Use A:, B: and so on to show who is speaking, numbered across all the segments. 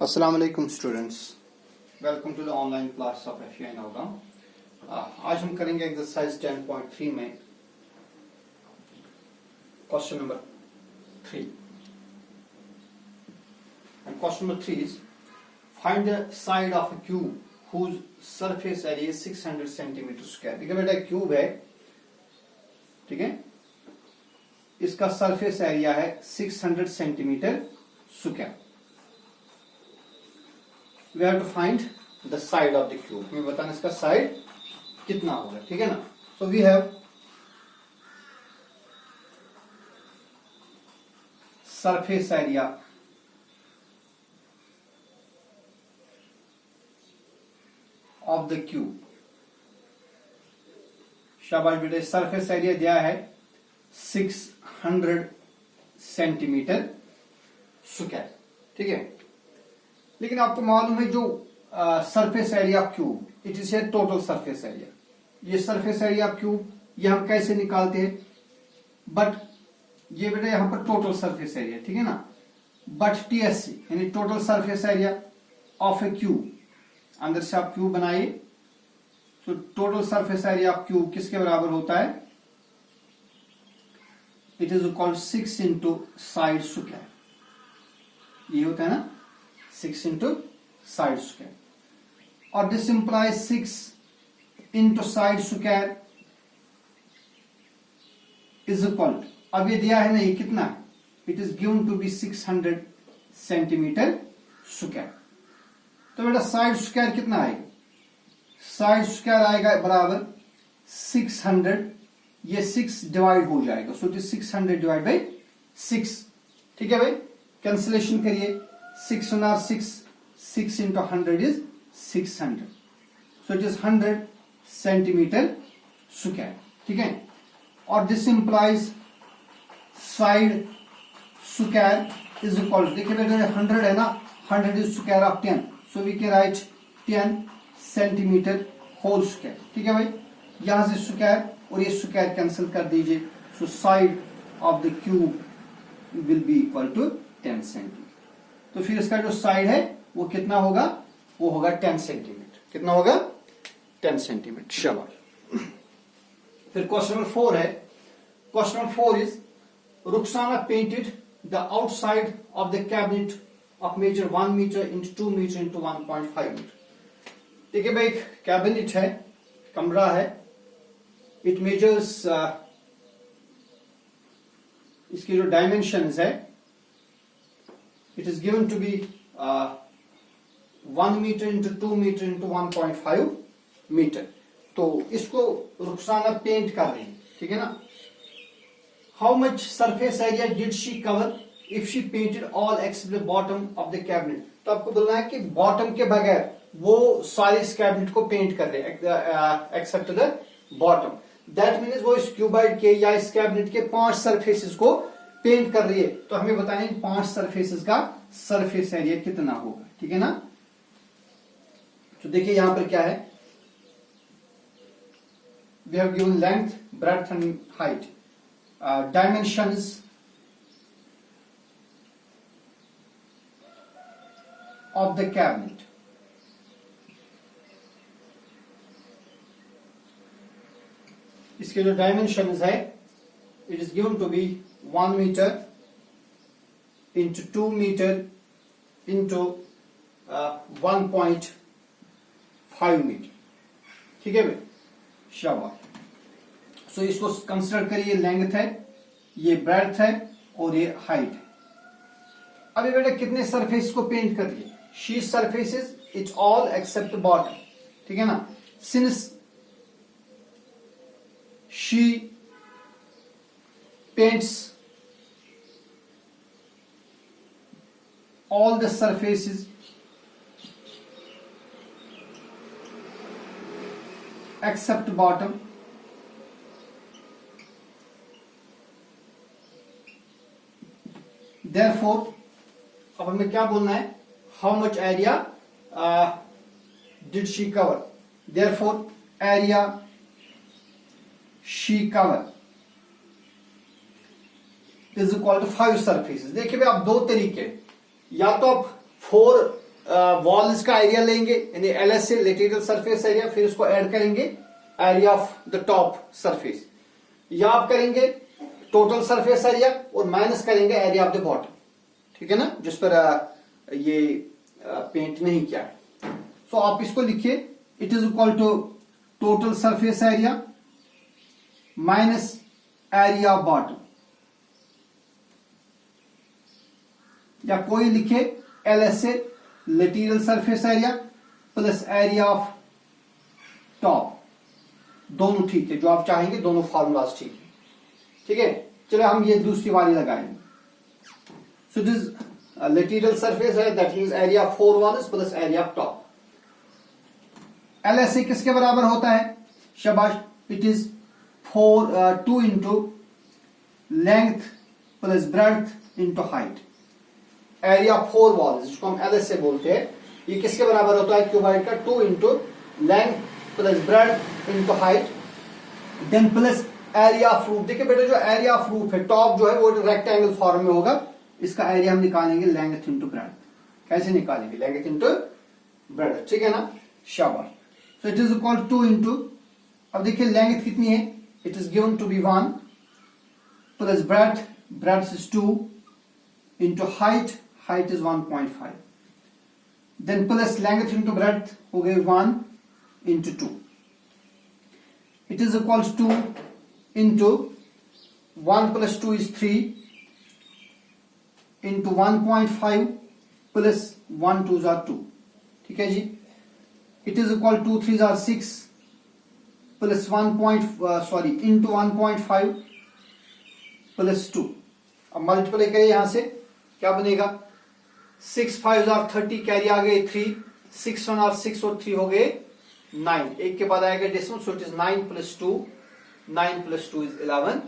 A: अस्सलाम वालेकुम students, welcome to the online class of FI Naugaon. आज हम करेंगे एक्सरसाइज 10.3 में question number 3। And question number 3 is find the side of a cube whose surface area 600 centimetre square. देखिए बेटा, cube है, ठीक है, इसका सरफेस एरिया है 600 centimetre square. We have to find the side of the cube। हमें बताना इसका साइड कितना होगा, ठीक है ना। So we have surface area of the cube। शाबाश बेटे, सरफेस एरिया दिया है 600 सेंटीमीटर स्क्वायर, ठीक है। लेकिन आपको मालूम है जो surface area of cube, it is a total surface area. ये सरफेस एरिया ऑफ क्यूब ये हम कैसे निकालते हैं, बट ये बेटा यहां पर टोटल सरफेस एरिया, ठीक है ना। बट टीएससी यानी total surface area of a cube, अंदर से आप क्यूब बनाइए तो total surface area of cube किसके बराबर होता है, it is equal 6 into side square. ये होता है ना 6 इंटू साइड स्क्वायर, और this implies 6 into side square is equal, अब ये दिया है ना, ये कितना है, it is given to be 600 centimetre square. तो बेटा साइड स्क्वायर कितना आएगा, साइड स्क्वायर आएगा बराबर 600, ये 6 डिवाइड हो जाएगा, सो इट इज 600 डिवाइड बाई 6, ठीक है भाई। कैंसिलेशन करिए, 6 1 are 6, 6 into 100 is 600, so it is 100 centimetre square, ठीक है। और this implies side square is equal, देखिए बेटा 100 है ना, 100 is square of 10, so we can write 10 centimetre whole square, ठीक है भाई। यहां से स्क्वायर और ये स्क्वायर कैंसिल कर दीजिए, so side of the cube will be equal to 10 centimetre. तो फिर इसका जो साइड है वो कितना होगा, वो होगा 10 सेंटीमीटर। कितना होगा, 10 सेंटीमीटर। शाबाश। फिर क्वेश्चन नंबर 4 है। Question number 4 is Rukhsana painted the outside of the cabinet of measure 1 metre into 2 metre into 1.5 metre. देखिए भाई, एक कैबिनेट है, कमरा है, इट मेजर्स, इसकी जो डायमेंशंस है, it is given to be 1 meter into 2 meter into 1.5 meter। तो इसको रुखसाना पेंट कर रही है, ठीक है ना। How much surface area did she cover if she painted all except the bottom of the cabinet. तो आपको बोलना है कि बॉटम के बगैर वो सारे इस कैबिनेट को पेंट कर रहे हैं except the bottom. That means वो इस क्यूबाइड के या इस कैबिनेट के 5 सरफेसेस को पेंट कर रही है। तो हमें बताएं 5 सरफेसेस का सरफेस एरिया कितना होगा, ठीक है ना। तो देखिए यहां पर क्या है, we have given length, breadth and height, dimensions of the cabinet. इसके जो डायमेंशंस है, it is given to be 1 meter into 2 meter into 1.5 meter, ठीक है भाई। शाबाश। सो इसको कंसिडर करिए, लेंथ है, ये ब्रेड्थ है और ये हाइट है। अभी बेटा कितने सरफेस को पेंट कर दिए, she surfaces it's all except bottom, ठीक है ना। Since she paints all the surfaces except bottom, therefore अब हमें क्या बोलना है, how much area did she cover, therefore area she covered is equal to 5 surfaces. देखिए भाई, आप दो तरीके, या तो आप 4 वॉल्स का एरिया लेंगे यानी LS से लेटेरियल सरफेस एरिया, फिर उसको ऐड करेंगे area of the top surface, या आप करेंगे टोटल सरफेस एरिया और माइनस करेंगे एरिया ऑफ द बॉटम, ठीक है ना, जिस पर ये पेंट नहीं किया है। सो आप इसको लिखिए, it is equal to total surface area minus area of bottom, या कोई लिखे LS से lateral surface area plus area of top, दोनों ठीक है, जो आप चाहेंगे दोनों फॉर्मूलाज ठीक है, ठीक है। चलो हम ये दूसरी वाली लगाएंगे। सो दिस लेटेरियल सरफेस है, that means area of 4 walls plus area of top. LS किसके बराबर होता है? शाबाश, it is 2 into length plus breadth into height. Area 4 walls जिसको हम LS से बोलते हैं, ये किसके बराबर होता है? क्यूबाइड का 2 into length plus breadth into height then plus area of roof. देखिए बेटा, जो एरिया ऑफ रूफ है, टॉप जो है वो रेक्टेंगल फॉर्म में होगा, इसका एरिया हम निकालेंगे लेंथ इंटू ब्रेड्थ। कैसे निकालेंगे? लेंथ इंटू ब्रेड्थ, ठीक है ना, शाबाश। So it is equal 2 into, अब देखिए लेंथ कितनी है, it is given to be 1 plus breadth is 2 into height is 1.5 then plus length into breadth हो गए 1 into 2, it is equal 2 into 1 plus 2 is 3 into 1.5 plus 1 2 जार 2, ठीक है जी। इट इज इक्वल 2 3 जार 6 प्लस इंटू 1.5 प्लस 2। अब multiply करिए यहां से, क्या बनेगा? 6 5 जार 30, कैरी आ गए 3, 6 1 और 6 और 3 हो गए 9, एक के बाद आएगा decimal, so it is 9 plus 2 is 11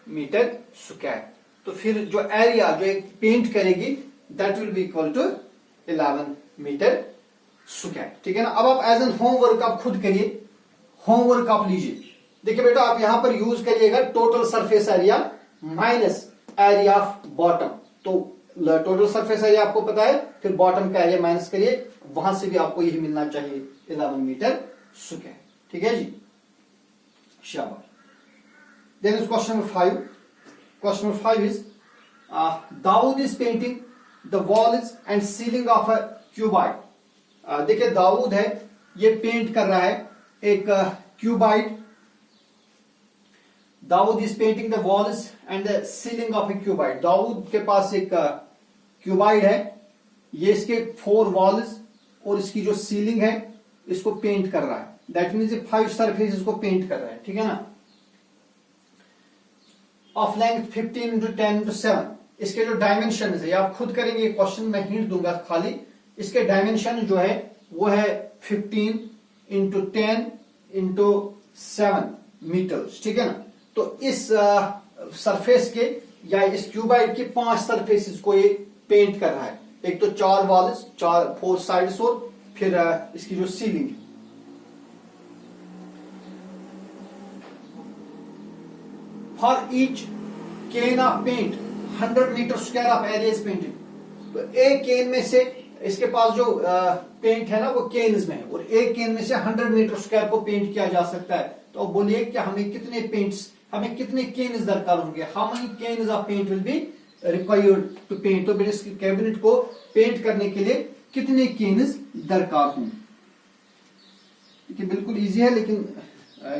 A: metre square. तो फिर जो एरिया जो एक पेंट करेगी that will be equal to 11 metre square, ठीक है ना। अब आप एज एन होमवर्क आप खुद करिए, होमवर्क आप लीजिए। देखिए बेटा, आप यहां पर यूज करिएगा total surface area minus area of bottom. तो टोटल सरफेस एरिया आपको पता है, फिर बॉटम का एरिया माइनस करिए, वहां से भी आपको यही मिलना चाहिए 11 मीटर स्क्वायर, ठीक है जी, शाबाश। Then is question number 5। Question number 5 is Daud is painting the walls and ceiling of a cuboid. देखिए दाऊद है, ये पेंट कर रहा है एक cuboid. Daud is painting the walls and the ceiling of a cuboid. Daud के पास एक क्यूबाइड है, ये इसके 4 वॉल्स और इसकी जो सीलिंग है इसको पेंट कर रहा है, दैट मीन्स 5 सरफेस इसको पेंट कर रहा है, ठीक है ना। Of length 15 into 10 into 7। इसके जो डायमेंशन है, आप खुद करेंगे, क्वेश्चन में हिंट दूंगा खाली। इसके डायमेंशन जो है वो है 15 इंटू 10 इंटू 7 मीटर्स, ठीक है ना। तो इस सरफेस के या इस क्यूबाइड के 5 सरफेसेस को ये पेंट कर रहा है। एक तो 4 वॉल्स, 4 साइड्स और फिर इसकी जो सीलिंग है। For each can of paint 100 metre square of area is painted. तो एक केन में से इसके पास जो पेंट है ना वो केन्स में है, और एक केन में से 100 मीटर स्क्वायर को पेंट किया जा सकता है। तो बोलिए कि हमें कितने केन्स दरकार होंगे? How many cans of paint will be required to paint. तो इस कैबिनेट को पेंट करने के लिए कितने केन्स दरकार होंगे? देखिए बिल्कुल इजी है, लेकिन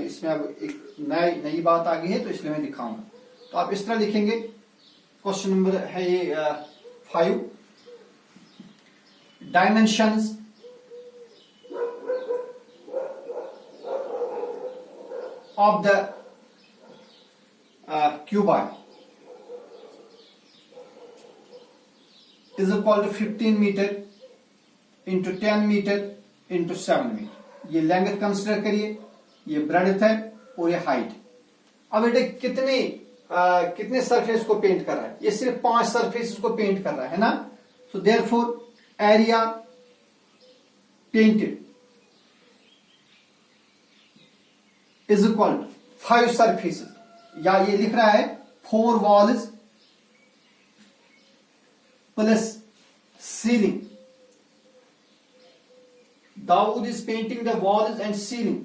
A: इसमें अब एक नई बात आ गई है, तो इसलिए मैं दिखाऊंगा। तो आप इस तरह लिखेंगे, क्वेश्चन नंबर है ये 5, dimensions of the cuboid is equal to 15 metre into 10 metre into 7 metre. ये लेंथ कंसिडर करिए, ये ब्रेड्थ है और ये हाइट। अब बेटे कितने सरफेस को पेंट कर रहा है? ये सिर्फ 5 सरफेस को पेंट कर रहा है ना। So therefore area painted is equal to 5 surfaces, या ये लिख रहा है 4 walls plus ceiling Dawood is painting the walls and ceiling,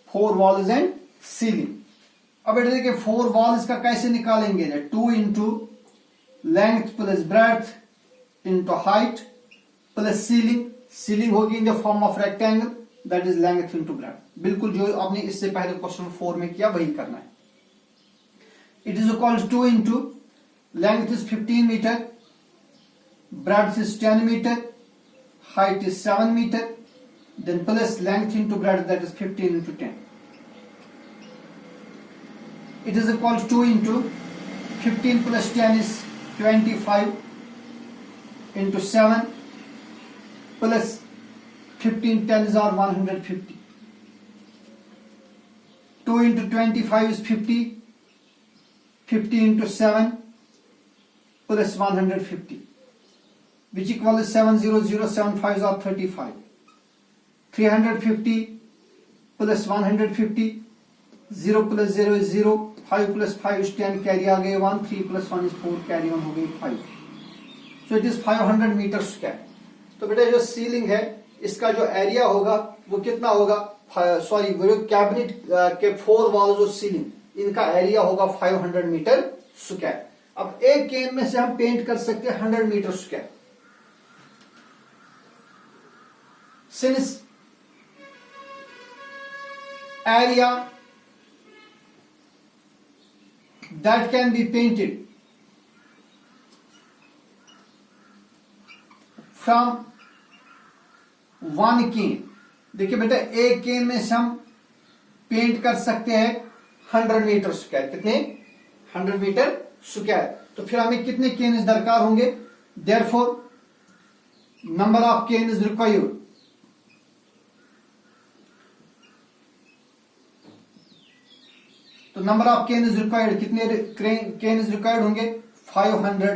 A: 4 walls and ceiling. अब बेटा देखिए 4 वॉल्स का कैसे निकालेंगे, 2 into length plus breadth into height plus ceiling, ceiling होगी in the form of rectangle, that is length into breadth. बिल्कुल जो आपने इससे पहले क्वेश्चन 4 में किया वही करना है। It is equal 2 into length is 15 metre, breadth is 10 meter, height is 7 meter, then plus length into breadth, that is 15 into 10. It is equal to 2 into 15 plus 10 is 25 into 7 plus 15 10s are 150. 2 into 25 is 50, 50 into 7 plus 150. Which equal is 70075 are 35. 350 plus 150, 0 plus 0 is 0, 5 plus 5 is 10, carry आ गए 1, 3 plus 1 is 4, carry on हो गई 5. So it is 500 meter square. तो बेटा जो ceiling है इसका जो area होगा वो कितना होगा, सॉरी वो जो कैबिनेट के 4 वॉल्स और सीलिंग इनका एरिया होगा 500 मीटर स्क्वायर। अब एक केन में से हम पेंट कर सकते हैं 100 metre square. Since area that can be painted from one cane, देखिए बेटा एक केन में से हम पेंट कर सकते हैं 100 मीटर स्क्वायर, कितने 100 मीटर स्क्वायर। तो फिर हमें कितने केन दरकार होंगे, therefore number of can is required, तो number of can is required, कितने केन इज रिक्वायर्ड होंगे 500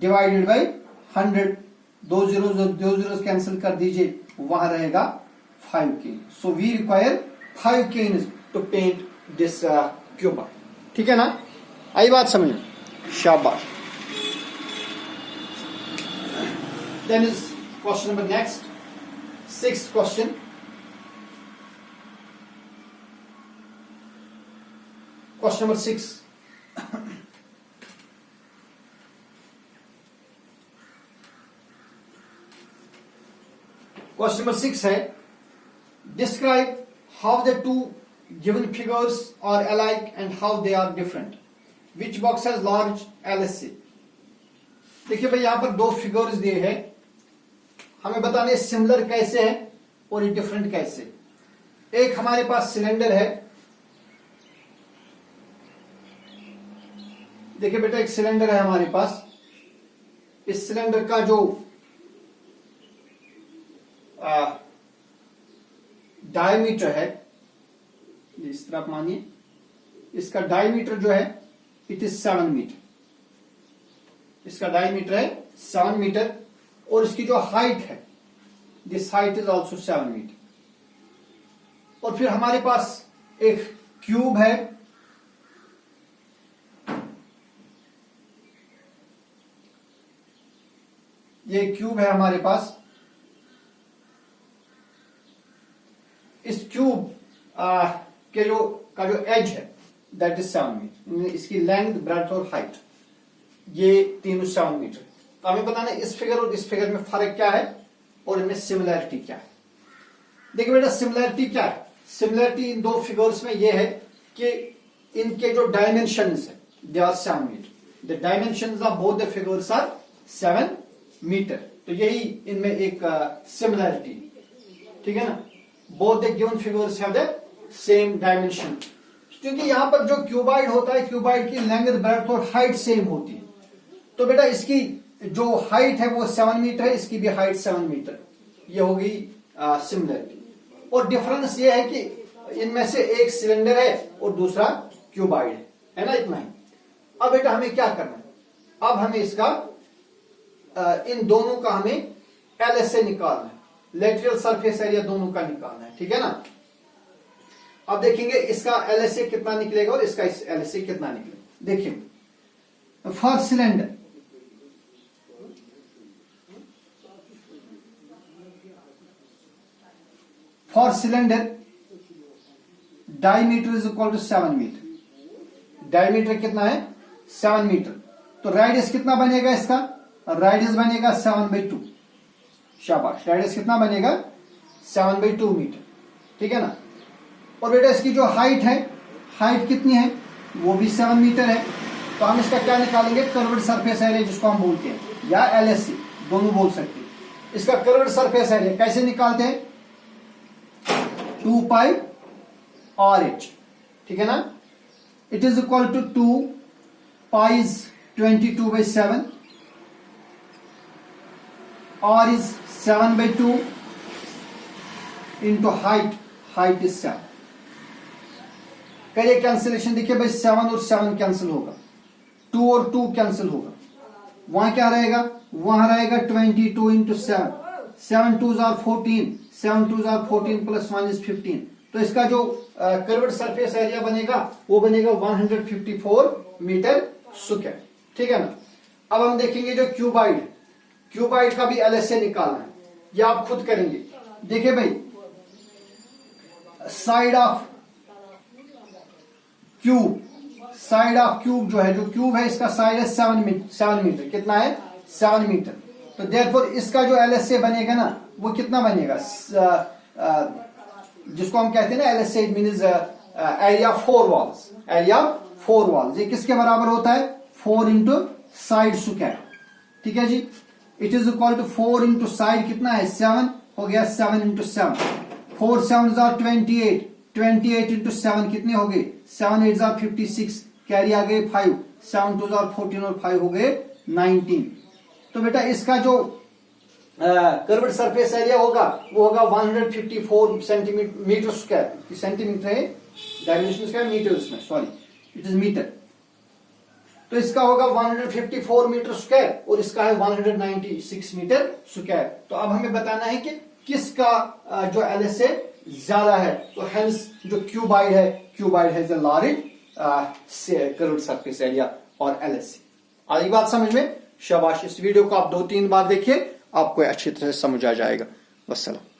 A: डिवाइडेड बाई 100, 2 जीरोस कैंसिल कर दीजिए, वहां रहेगा 5 can. So we require 5 can to paint this cube. ठीक है ना, आई बात समझ, शाबाश। Then is question number next, 6th question. Question number 6. Question number 6 है, describe how the two given figures are alike and how they are different. Which box has large LSA? देखिए भाई यहां पर 2 फिगर्स दिए हैं, हमें बताने सिमिलर कैसे है और डिफरेंट कैसे। एक हमारे पास सिलेंडर है, देखिए बेटा एक सिलेंडर है हमारे पास, इस सिलेंडर का जो डायमीटर है, इस तरह मानिए इसका डायमीटर जो है इट इज 7 मीटर, इसका डायमीटर है 7 मीटर, और इसकी जो हाइट है this height is also 7 metre. और फिर हमारे पास एक क्यूब है, ये क्यूब है हमारे पास, इस क्यूब के जो एज है दैट इज 7 मीटर, इसकी लेंथ ब्रेड्थ और हाइट ये तीनों 7 मीटर। तो हमें बताना इस फिगर और इस फिगर में फर्क क्या है और इनमें सिमिलैरिटी क्या है। देखिए बेटा सिमिलैरिटी क्या है, सिमिलैरिटी इन 2 फिगर्स में ये है कि इनके जो डायमेंशंस है they are 7 metre, the dimensions of both the figures are 7 metre. तो यही इनमें एक सिमिलैरिटी, ठीक है ना, both the given figures have the same dimension. क्योंकि यहां पर जो क्यूबाइड होता है, क्यूबाइड की लेंथ ब्रेड्थ और हाइट सेम होती है, तो बेटा इसकी जो हाइट है वो 7 मीटर है, इसकी भी हाइट 7 मीटर, ये होगी सिमिलरिटी। और डिफरेंस ये है कि इनमें से एक सिलेंडर है और दूसरा क्यूबाइड है ना, इतना ही। अब बेटा हमें क्या करना है, अब हमें इसका इन दोनों का हमें LSA निकालना है, लेटरल सरफेस एरिया दोनों का निकालना है, ठीक है ना। अब देखेंगे इसका LSA कितना निकलेगा और इसका LSA कितना निकलेगा। देखिए for cylinder for cylinder diameter is equal to 7 metre. Diameter कितना है? 7 मीटर। तो रेडियस कितना बनेगा इसका? रेडियस बनेगा 7/2। शाबाश, रेडियस कितना बनेगा? 7/2 मीटर, ठीक है ना। और बेटा इसकी जो हाइट है, हाइट कितनी है? वो भी 7 मीटर है। तो हम इसका क्या निकालेंगे? कर्व्ड सरफेस एरिया जिसको हम बोलते हैं, या LSC दोनों बोल सकते हैं। इसका कर्व्ड सरफेस एरिया कैसे निकालते हैं? 2 पाई RH, ठीक है ना। It is equal to 2 pi is 22/7, R is 7/2 into height is 7। करिए कैंसिलेशन, देखिए भाई 7 और 7 कैंसिल होगा, 2 और 2 कैंसिल होगा। वहां क्या रहेगा? वहां रहेगा 22 into 7, 7 2s are 14, 7 2s are 14 plus 1 is 15। तो इसका जो कर्व्ड सरफेस एरिया बनेगा वो बनेगा 154 मीटर स्क्वायर, ठीक है ना। अब हम देखेंगे जो क्यूबाइड का भी LSA निकालना है, या आप खुद करेंगे। देखिए भाई, साइड ऑफ क्यूब जो है, जो क्यूब है इसका साइड है 7 मीटर। कितना है? 7 मीटर। तो देयरफॉर इसका जो LSA बनेगा ना वो कितना बनेगा? जिसको हम कहते हैं ना LSA, it means area 4 walls. Area 4 walls ये किसके बराबर होता है? 4 इंटू साइड स्क्वायर, ठीक है जी। It is equal to 4 into side कितना है? 7 हो गया, 7 इंटू 7, 4 7s are 28, 28 इंटू 7 कितने हो गए? 7 8s are 56, कैरी आ गए 5, 7 2s are 14 और 5 हो गए 19। तो बेटा इसका जो कर्व्ड सरफेस एरिया होगा वो होगा 154 सेंटीमीटर स्क्वायर। सेंटीमीटर है, डायमेंशन स्क्वायर मीटर इसमें, सॉरी इट इज मीटर। तो इसका होगा 154 मीटर स्क्वायर और इसका है 196 मीटर स्क्वायर। तो अब हमें बताना है कि किसका जो LSA ज्यादा है। तो हेंस जो cuboid has a large curved surface area और LSA। आई बात समझ में? शाबाश। इस वीडियो को आप 2-3 बार देखिए, आपको अच्छी तरह से समझ आ जाएगा। वस्सलाम।